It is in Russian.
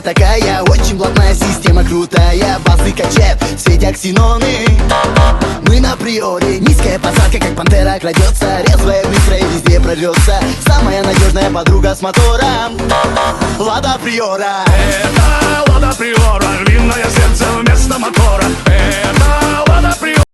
Новая такая, очень плотная система, крутая. Базы качает, светя ксеноны. Мы на приоре, низкая посадка, как пантера крадется. Резвая, быстрая, везде прорвется. Самая надежная подруга с мотором Лада Приора. Это Лада Приора, львиное сердце вместо мотора. Это Лада Приора.